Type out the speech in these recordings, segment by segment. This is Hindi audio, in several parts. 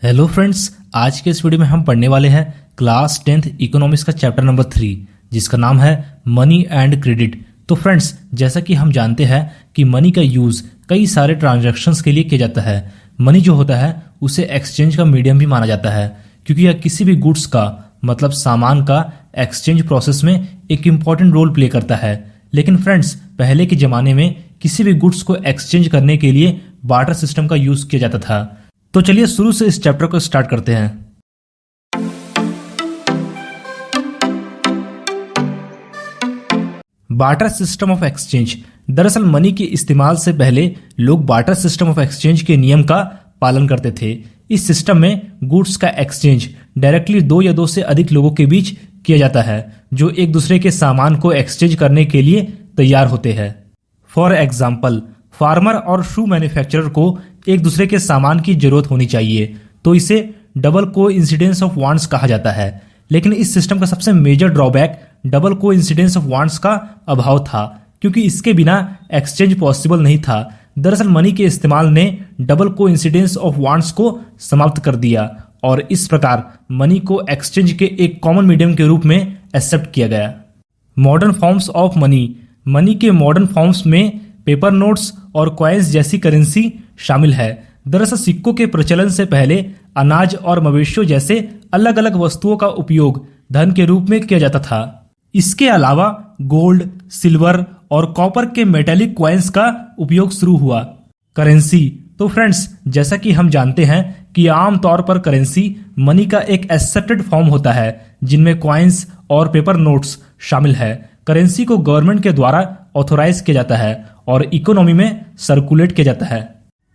हेलो फ्रेंड्स, आज के इस वीडियो में हम पढ़ने वाले हैं क्लास 10th इकोनॉमिक्स का चैप्टर नंबर 3 जिसका नाम है मनी एंड क्रेडिट। तो फ्रेंड्स, जैसा कि हम जानते हैं कि मनी का यूज कई सारे ट्रांजैक्शंस के लिए किया जाता है। मनी जो होता है उसे एक्सचेंज का मीडियम भी माना जाता है क्योंकि यह किसी भी गुड्स का मतलब सामान का एक्सचेंज प्रोसेस में एक इम्पॉर्टेंट रोल प्ले करता है। लेकिन फ्रेंड्स, पहले के जमाने में किसी भी गुड्स को एक्सचेंज करने के लिए बार्टर सिस्टम का यूज किया जाता था। तो चलिए शुरू से इस चैप्टर को स्टार्ट करते हैं। Barter system of exchange. दरअसल मनी के इस्तेमाल से पहले लोग बार्टर सिस्टम ऑफ एक्सचेंज के नियम का पालन करते थे। इस सिस्टम में गुड्स का एक्सचेंज डायरेक्टली दो या दो से अधिक लोगों के बीच किया जाता है जो एक दूसरे के सामान को एक्सचेंज करने के लिए तैयार होते हैं। फॉर एग्जाम्पल, फार्मर और शू मैन्युफैक्चरर को एक दूसरे के सामान की जरूरत होनी चाहिए, तो इसे डबल को इंसिडेंस ऑफ वांट्स कहा जाता है। लेकिन इस सिस्टम का सबसे मेजर ड्रॉबैक डबल को इंसिडेंस ऑफ वांट्स का अभाव था क्योंकि इसके बिना एक्सचेंज पॉसिबल नहीं था। दरअसल मनी के इस्तेमाल ने डबल को इंसिडेंस ऑफ वांट्स को समाप्त कर दिया और इस प्रकार मनी को एक्सचेंज के एक कॉमन मीडियम के रूप में एक्सेप्ट किया गया। Modern forms of money. Money के मॉडर्न फॉर्म्स में पेपर नोट्स और कॉइन्स जैसी करेंसी शामिल है। दरअसल सिक्कों के प्रचलन से पहले अनाज और मवेशियों जैसे अलग अलग वस्तुओं का उपयोग धन के रूप में किया जाता था। इसके अलावा गोल्ड, सिल्वर और कॉपर के मेटेलिक कॉइन्स का उपयोग शुरू हुआ। करेंसी। तो फ्रेंड्स, जैसा कि हम जानते हैं कि आमतौर पर करेंसी मनी का एक एक्सेप्टेड फॉर्म होता है जिनमें कॉइन्स और पेपर नोट्स शामिल है। करेंसी को गवर्नमेंट के द्वारा ऑथोराइज किया जाता है और इकोनॉमी में सर्कुलेट किया जाता है।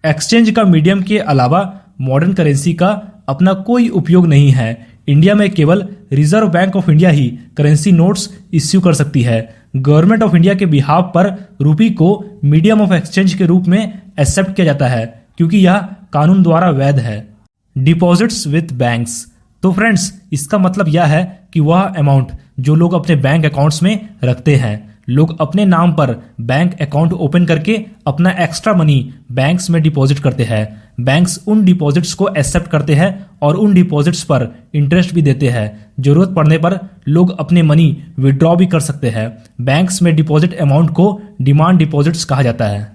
एक्सचेंज का मीडियम के अलावा मॉडर्न करेंसी का अपना कोई उपयोग नहीं है। इंडिया में केवल reserve bank of India he currency notes issue कर सकती है। गवर्नमेंट ऑफ इंडिया के बिहाफ पर रूपी को मीडियम ऑफ एक्सचेंज के रूप में एक्सेप्ट किया जाता है क्योंकि यह कानून द्वारा वैध है। Deposits with banks. तो फ्रेंड्स, इसका मतलब यह है कि वह अमाउंट जो लोग अपने बैंक अकाउंट्स में रखते हैं, लोग अपने नाम पर बैंक अकाउंट ओपन करके अपना एक्स्ट्रा मनी बैंक्स में डिपॉजिट करते हैं। बैंक्स उन डिपॉजिट्स को एक्सेप्ट करते हैं और उन डिपॉजिट्स पर इंटरेस्ट भी देते हैं। जरूरत पड़ने पर लोग अपने मनी विड्रॉ भी कर सकते हैं। बैंक्स में डिपॉजिट अमाउंट को डिमांड डिपॉजिट्स कहा जाता है।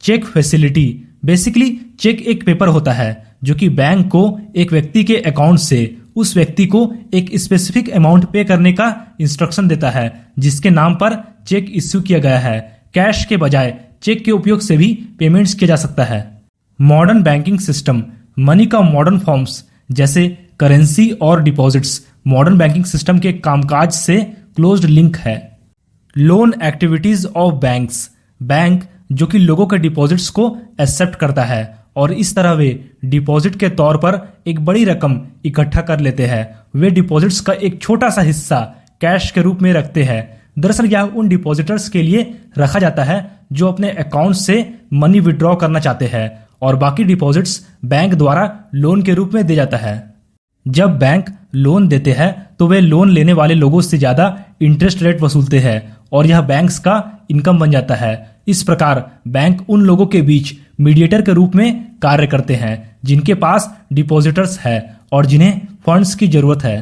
Cheque facility. बेसिकली चेक एक पेपर होता है जो कि बैंक को एक व्यक्ति के अकाउंट से उस व्यक्ति को एक स्पेसिफिक अमाउंट पे करने का इंस्ट्रक्शन देता है जिसके नाम पर चेक इश्यू किया गया है। कैश के बजाय चेक के उपयोग से भी पेमेंट्स किया जा सकता है। Modern banking system. मनी का मॉडर्न फॉर्म्स जैसे करेंसी और डिपॉजिट्स मॉडर्न बैंकिंग सिस्टम के कामकाज से क्लोज्ड लिंक है। Loan activities of banks. Bank जो कि लोगों के डिपॉजिट्स को एक्सेप्ट करता है और इस तरह वे डिपॉजिट के तौर पर एक बड़ी रकम इकट्ठा कर लेते हैं। वे डिपॉजिट्स का एक छोटा सा हिस्सा कैश के रूप में रखते हैं। दरअसल यह उन डिपॉजिटर्स के लिए रखा जाता है जो अपने अकाउंट से मनी विड्रॉ करना चाहते हैं और बाकी डिपॉजिट्स बैंक द्वारा लोन के रूप में दिया जाता है। जब बैंक लोन देते हैं तो वे लोन लेने वाले लोगों से ज्यादा इंटरेस्ट रेट वसूलते हैं और यह बैंक्स का इनकम बन जाता है। इस प्रकार बैंक उन लोगों के बीच मीडिएटर के रूप में कार्य करते हैं जिनके पास डिपॉजिटर्स है और जिन्हें फंड्स की जरूरत है।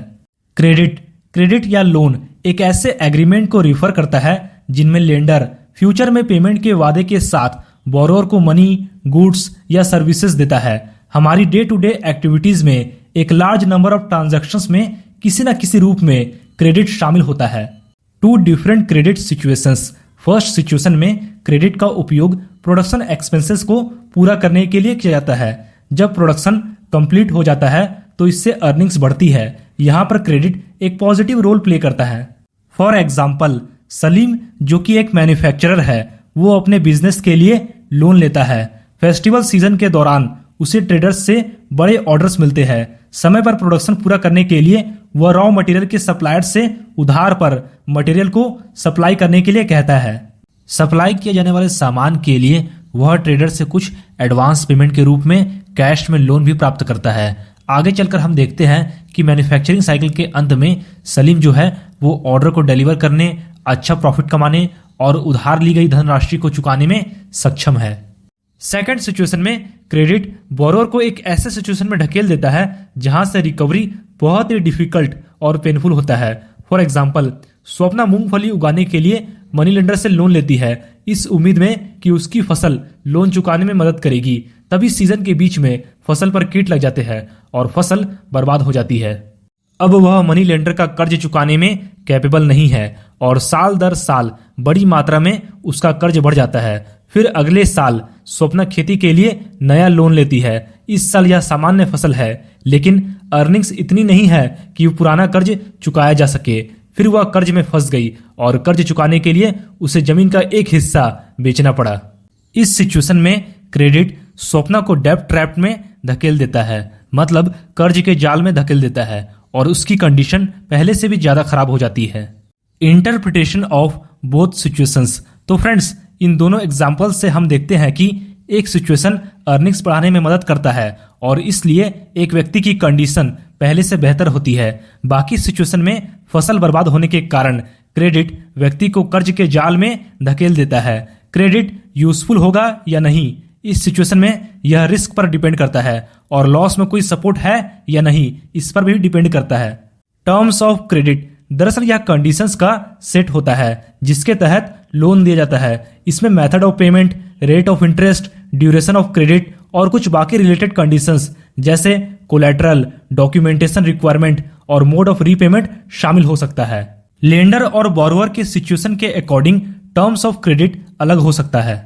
क्रेडिट या लोन एक ऐसे एग्रीमेंट को रिफर करता है जिनमें लेंडर फ्यूचर में पेमेंट के वादे के साथ बोरोअर को मनी, गुड्स या सर्विसेज देता है। हमारी डे टू डे एक्टिविटीज में एक लार्ज नंबर ऑफ ट्रांजैक्शंस में किसी न किसी रूप में क्रेडिट शामिल होता है। 2 different credit situations. First situation में क्रेडिट का उपयोग प्रोडक्शन एक्सपेंसेस को पूरा करने के लिए किया जाता है। जब प्रोडक्शन कंप्लीट हो जाता है तो इससे अर्निंग्स बढ़ती है। यहाँ पर क्रेडिट एक पॉजिटिव रोल प्ले करता है। फॉर एग्जाम्पल, सलीम जो कि एक मैन्युफैक्चरर है, वो अपने बिजनेस के लिए लोन लेता है। फेस्टिवल सीजन के दौरान उसे ट्रेडर्स से बड़े ऑर्डर्स मिलते हैं। समय पर प्रोडक्शन पूरा करने के लिए वह रॉ मटेरियल के सप्लायर से उधार पर मटेरियल को सप्लाई करने के लिए कहता है। सप्लाई किए जाने वाले सामान के लिए वह ट्रेडर से कुछ एडवांस पेमेंट के रूप में कैश में लोन भी प्राप्त करता है। आगे चलकर हम देखते हैं कि मैन्युफैक्चरिंग साइकिल के अंत में सलीम जो है वो ऑर्डर को डिलीवर करने, अच्छा प्रॉफिट कमाने और उधार ली गई धनराशि को चुकाने में सक्षम है। सेकंड सिचुएशन में क्रेडिट बोरोअर को एक ऐसे सिचुएशन में ढकेल देता है जहां से रिकवरी बहुत ही डिफिकल्ट और पेनफुल होता है। फॉर एग्जाम्पल, स्वप्ना मूंगफली उगाने के लिए मनी लेंडर से लोन लेती है इस उम्मीद में कि उसकी फसल लोन चुकाने में मदद करेगी। तभी सीजन के बीच में फसल पर कीट लग जाते हैं और फसल बर्बाद हो जाती है। अब वह मनी लेंडर का कर्ज चुकाने में कैपेबल नहीं है और साल दर साल बड़ी मात्रा में उसका कर्ज बढ़ जाता है। फिर अगले साल स्वप्ना खेती के लिए नया लोन लेती है। इस साल यह सामान्य फसल है, लेकिन अर्निंग्स इतनी नहीं है कि पुराना कर्ज चुकाया जा सके। फिर वह कर्ज में फंस गई और कर्ज चुकाने के लिए उसे जमीन का एक हिस्सा बेचना पड़ा। इस सिचुएशन में क्रेडिट स्वप्ना को डेब्ट ट्रैप में धकेल देता है, मतलब कर्ज के जाल में धकेल देता है और उसकी कंडीशन पहले से भी ज्यादा खराब हो जाती है। Interpretation of both situations. तो फ्रेंड्स, इन दोनों एग्जाम्पल्स से हम देखते हैं कि एक सिचुएशन अर्निंग्स बढ़ाने में मदद करता है और इसलिए एक व्यक्ति की कंडीशन पहले से बेहतर होती है। बाकी सिचुएशन में फसल बर्बाद होने के कारण क्रेडिट व्यक्ति को कर्ज के जाल में धकेल देता है। क्रेडिट यूजफुल होगा या नहीं, इस सिचुएशन में यह रिस्क पर डिपेंड करता है और लॉस में कोई सपोर्ट है या नहीं, इस पर भी डिपेंड करता है। टर्म्स ऑफ क्रेडिट, दरअसल यह कंडीशंस का सेट होता है जिसके तहत लोन दिया जाता है। इसमें method of payment, rate of interest, duration of credit और कुछ बाकी रिलेटेड कंडीशंस जैसे कोलैटरल, डॉक्यूमेंटेशन रिक्वायरमेंट और मोड ऑफ रीपेमेंट शामिल हो सकता है। लेंडर और बोरोअर के सिचुएशन के अकॉर्डिंग टर्म्स ऑफ क्रेडिट अलग हो सकता है।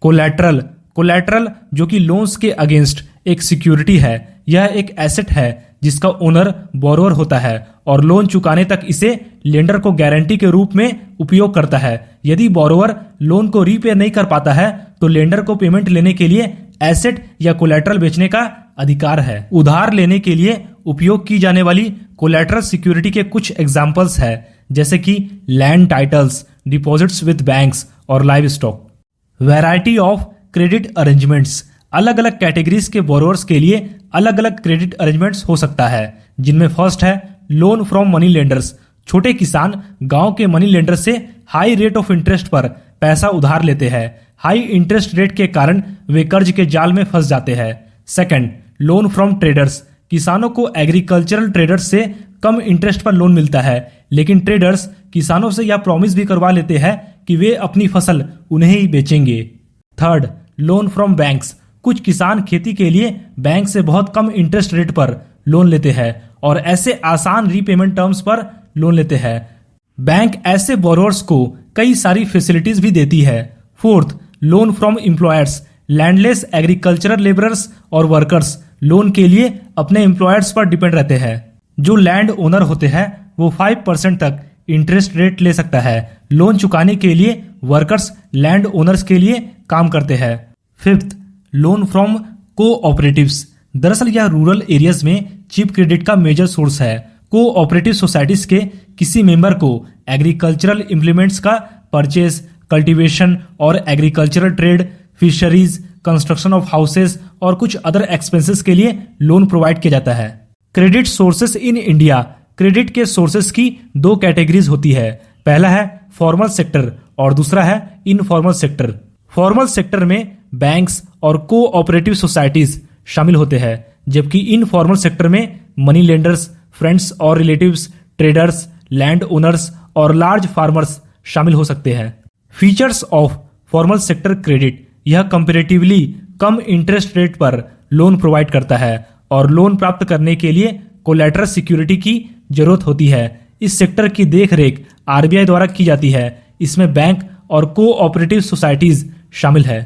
कोलैटरल, कोलैटरल जो कि लोन्स के अगेंस्ट एक सिक्योरिटी है। यह एक एसेट है जिसका ओनर बोरोअर होता है और लोन चुकाने तक इसे लेंडर को गारंटी के रूप में उपयोग करता है। यदि बोरोअर लोन को रीपे नहीं कर पाता है तो लेंडर को पेमेंट लेने के लिए एसेट या कोलैटरल बेचने का अधिकार है। उधार लेने के लिए उपयोग की जाने वाली कोलैटरल सिक्योरिटी के कुछ एग्जाम्पल्स है, जैसे कि land titles, deposits with banks और livestock. Variety of credit arrangements, अलग अलग कैटेगरीज के बोरोअर्स के लिए अलग अलग क्रेडिट अरेंजमेंट्स हो सकता है, जिनमें फर्स्ट है लोन फ्रॉम मनी लेंडर्स। छोटे किसान गांव के मनी लेंडर से हाई रेट ऑफ इंटरेस्ट पर पैसा उधार लेते हैं। हाई इंटरेस्ट रेट के कारण वे कर्ज के जाल में फंस जाते हैं। Second, loan from traders. किसानों को एग्रीकल्चरल ट्रेडर्स से कम इंटरेस्ट पर लोन मिलता है, लेकिन ट्रेडर्स किसानों से यह प्रॉमिस भी करवा लेते हैं कि वे अपनी फसल उन्हें ही बेचेंगे। Third, loan from banks. कुछ किसान खेती के लिए बैंक से बहुत कम इंटरेस्ट रेट पर लोन लेते हैं और ऐसे आसान रीपेमेंट टर्म्स पर लोन लेते हैं। बैंक ऐसे बोरोअर्स को कई सारी फैसिलिटीज भी देती है। Fourth, loan from employers. Landless agricultural labourers और वर्कर्स लोन के लिए अपने एम्प्लॉयर्स पर डिपेंड रहते हैं। जो लैंड ओनर होते हैं वो 5% तक इंटरेस्ट रेट ले सकता है। लोन चुकाने के लिए वर्कर्स लैंड ओनर्स के लिए काम करते हैं। Fifth, loan from cooperatives. दरअसल यह रूरल एरियाज में चीप क्रेडिट का मेजर सोर्स है। कोऑपरेटिव सोसाइटीज के किसी मेंबर को एग्रीकल्चरल इंप्लीमेंट्स का परचेज, कल्टीवेशन और agricultural trade, fisheries, construction of houses और कुछ अदर एक्सपेंसेस के लिए लोन प्रोवाइड किया जाता है। Credit sources in India. Credit के सोर्सेस की दो कैटेगरीज होती है। पहला है फॉर्मल सेक्टर और दूसरा है इनफॉर्मल सेक्टर। फॉर्मल सेक्टर में बैंक्स और कोऑपरेटिव सोसाइटीज शामिल होते हैं, जबकि इनफॉर्मल सेक्टर में मनी लेंडर्स, फ्रेंड्स और रिलेटिव्स, ट्रेडर्स, लैंड ओनर्स और लार्ज फार्मर्स शामिल हो सकते हैं। Features of formal sector credit. यह कंपैरेटिवली कम इंटरेस्ट रेट पर लोन प्रोवाइड करता है और लोन प्राप्त करने के लिए कोलैटरल सिक्योरिटी की जरूरत होती है। इस सेक्टर की देखरेख आरबीआई द्वारा की जाती है। इसमें बैंक और कोऑपरेटिव सोसाइटीज शामिल है।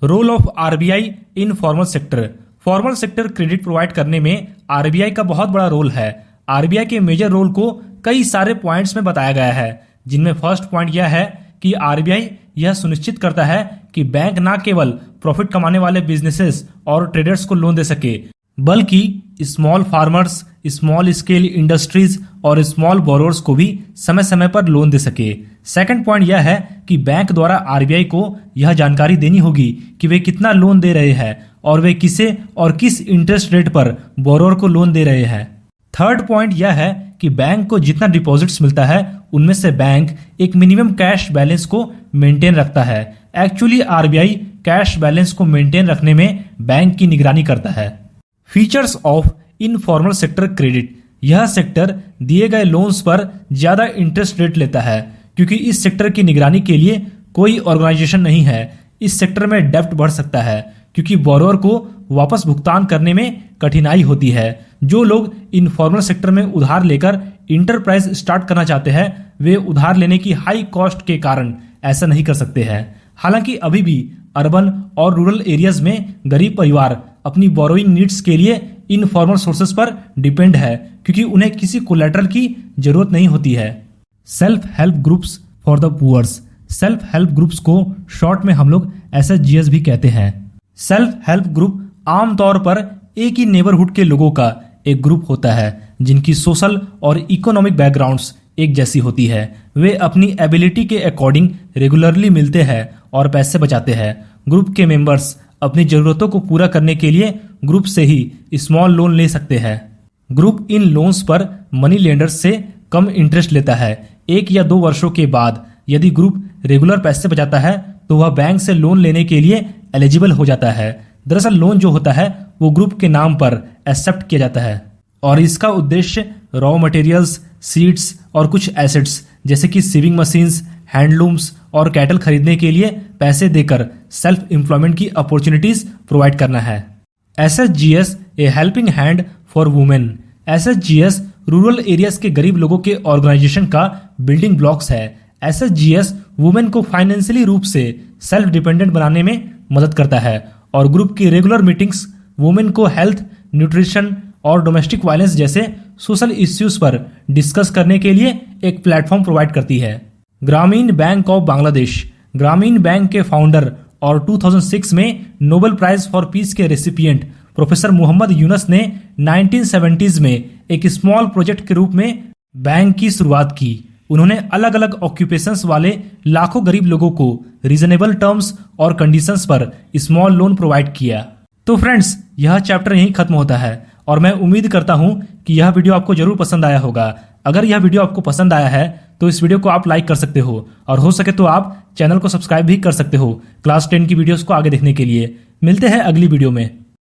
Role of RBI in formal sector. Formal sector credit provide करने में आरबीआई का बहुत बड़ा रोल है। आरबीआई के मेजर रोल को कई सारे पॉइंट्स में बताया गया है, जिनमें फर्स्ट पॉइंट यह है कि आरबीआई यह सुनिश्चित करता है कि बैंक न केवल प्रॉफिट कमाने वाले बिजनेसेस और ट्रेडर्स को लोन दे सके, बल्कि small farmers, small scale industries और स्मॉल बोरोअर्स को भी समय समय पर लोन दे सके। सेकंड पॉइंट यह है कि बैंक द्वारा आरबीआई को यह जानकारी देनी होगी कि वे कितना लोन दे रहे हैं और वे किसे और किस इंटरेस्ट रेट पर बोरोअर को लोन दे रहे हैं। थर्ड पॉइंट यह है कि बैंक को जितना डिपॉजिट्स मिलता है उनमें से बैंक एक मिनिमम कैश बैलेंस को मेंटेन रखता है। एक्चुअली आरबीआई कैश बैलेंस को मेंटेन रखने में बैंक की निगरानी करता है। Features of informal sector credit, यह सेक्टर दिए गए लोन्स पर ज्यादा इंटरेस्ट रेट लेता है क्योंकि इस सेक्टर की निगरानी के लिए कोई ऑर्गेनाइजेशन नहीं है। इस सेक्टर में डेब्ट बढ़ सकता है क्योंकि बोरोअर को वापस भुगतान करने में कठिनाई होती है। जो लोग इनफॉर्मल सेक्टर में उधार लेकर इंटरप्राइज स्टार्ट करना चाहते हैं वे उधार लेने की हाई कॉस्ट के कारण ऐसा नहीं कर सकते हैं। हालांकि अभी भी अर्बन और रूरल एरियाज में गरीब परिवार अपनी बोरोइंग नीड्स के लिए इनफॉर्मल सोर्सेस पर डिपेंड है क्योंकि उन्हें किसी कोलैटरल की जरूरत नहीं होती है। Self help groups for the poors, self help groups को शॉर्ट में हम लोग SHGs भी कहते हैं। सेल्फ हेल्प ग्रुप आमतौर पर एक ही नेबरहुड के लोगों का एक ग्रुप होता है जिनकी सोशल और इकोनॉमिक बैकग्राउंड्स एक जैसी होती है। वे अपनी एबिलिटी के अकॉर्डिंग रेगुलरली मिलते हैं और पैसे बचाते हैं। ग्रुप के मेंबर्स अपनी जरूरतों को पूरा करने के लिए ग्रुप से ही स्मॉल लोन ले सकते हैं। ग्रुप इन लोन्स पर मनी लेंडर्स से कम इंटरेस्ट लेता है। 1 या 2 वर्षों के बाद यदि ग्रुप रेगुलर पैसे बचाता है तो वह बैंक से लोन लेने के लिए एलिजिबल हो जाता है। दरअसल लोन जो होता है वो ग्रुप के नाम पर एक्सेप्ट किया जाता है और इसका उद्देश्य रॉ मटेरियल्स, सीड्स और कुछ एसेट्स जैसे कि सीविंग मशीन्स, हैंडलूम्स और कैटल खरीदने के लिए पैसे देकर सेल्फ एम्प्लॉयमेंट की अपॉर्चुनिटीज प्रोवाइड करना है। SHGs A helping hand for women, SHGs rural areas के गरीब लोगों के ऑर्गेनाइजेशन का बिल्डिंग ब्लॉक्स है। SHGs वुमेन को फाइनेंशियली रूप से सेल्फ डिपेंडेंट बनाने में मदद करता है और ग्रुप की रेगुलर मीटिंग्स वुमेन को हेल्थ, न्यूट्रिशन और डोमेस्टिक वायलेंस जैसे सोशल इश्यूज पर डिस्कस करने के लिए एक प्लेटफॉर्म प्रोवाइड करती है। ग्रामीण बैंक ऑफ बांग्लादेश, ग्रामीण बैंक के फाउंडर और 2006 में नोबेल प्राइज फॉर पीस के रेसिपिएंट प्रोफेसर मोहम्मद यूनस ने 1970s में एक स्मॉल प्रोजेक्ट के रूप में बैंक की शुरुआत की। उन्होंने अलग अलग ऑक्यूपेशंस वाले लाखों गरीब लोगों को रीजनेबल टर्म्स और कंडीशंस पर स्मॉल लोन प्रोवाइड किया। तो फ्रेंड्स, यह चैप्टर यहीं खत्म होता है और मैं उम्मीद करता हूं कि यह वीडियो आपको जरूर पसंद आया होगा। अगर यह वीडियो आपको पसंद आया है तो इस वीडियो को आप लाइक कर सकते हो और हो सके तो आप चैनल को सब्सक्राइब भी कर सकते हो क्लास 10 की वीडियोस को आगे देखने के लिए। मिलते हैं अगली वीडियो में।